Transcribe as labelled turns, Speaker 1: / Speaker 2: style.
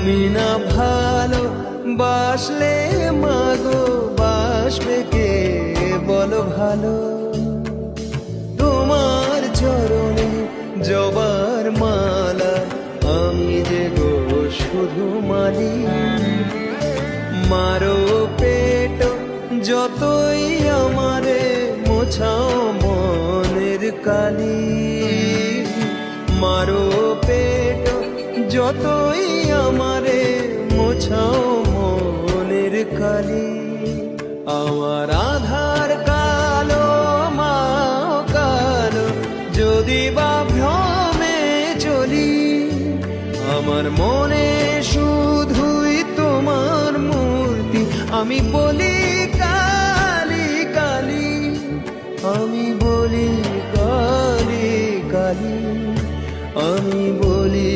Speaker 1: তুমি না ভালো বাসলে মাগো বাসবে কে বলো ভালো। তোমার চরণে জবার মালা আমি যে গো শুধু মালি। মারো পেট যতই আমারে মোছাও মনের কালি। মারো পেট যতই আমারে মোছাও মনের কালি। আমার আধার কালো মা কালো যদি বা ভ্রমে চলি, আমার মনে শুধুই তোমার মূর্তি। আমি বলি কালী কালী, আমি বলি কালী কালী, আমি বলি